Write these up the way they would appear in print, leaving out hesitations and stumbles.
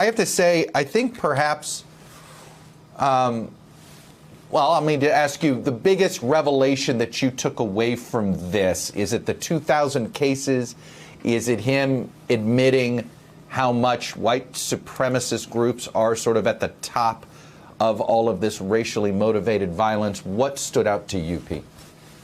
I have to say, I think perhaps, well, I mean, to ask you, the biggest revelation that you took away from this, is it the 2,000 cases? Is it him admitting how much white supremacist groups are sort of at the top of all of this racially motivated violence? What stood out to you, Pete?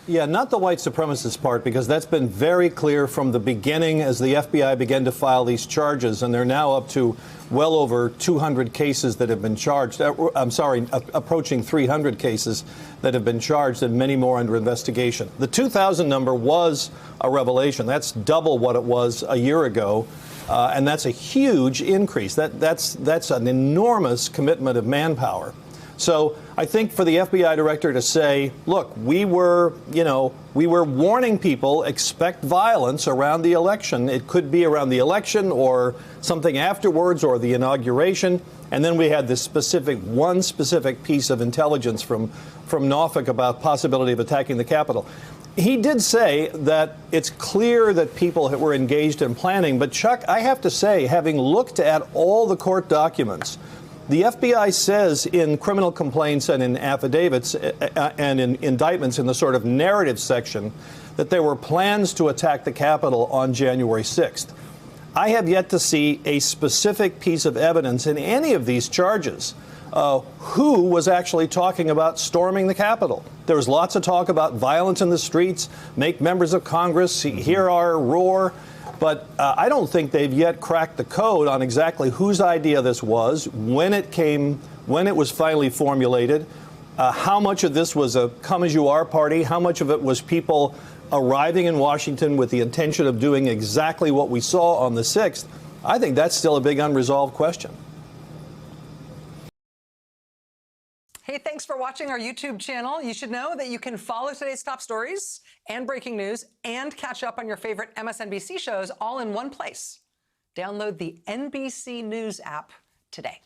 Yeah, not the white supremacist part, because that's been very clear from the beginning as the FBI began to file these charges, and they're now up to well over 200 cases that have been charged. I'm sorry, approaching 300 cases that have been charged, and many more under investigation. The 2,000 number was a revelation. That's double what it was a year ago, and that's a huge increase. That's an enormous commitment of manpower. So I think for the FBI director to say, look, we were warning people, expect violence around the election. It could be around the election or something afterwards or the inauguration. And then we had this one specific piece of intelligence from Norfolk about possibility of attacking the Capitol. He did say that it's clear that people were engaged in planning. But, Chuck, I have to say, having looked at all the court documents, the FBI says in criminal complaints and in affidavits and in indictments in the sort of narrative section that there were plans to attack the Capitol on January 6th. I have yet to see a specific piece of evidence in any of these charges who was actually talking about storming the Capitol. There was lots of talk about violence in the streets, make members of Congress hear our roar. But I don't think they've yet cracked the code on exactly whose idea this was, when it was finally formulated, how much of this was a come-as-you-are party, how much of it was people arriving in Washington with the intention of doing exactly what we saw on the 6th. I think that's still a big unresolved question. Hey, thanks for watching our YouTube channel. You should know that you can follow today's top stories and breaking news and catch up on your favorite MSNBC shows all in one place. Download the NBC News app today.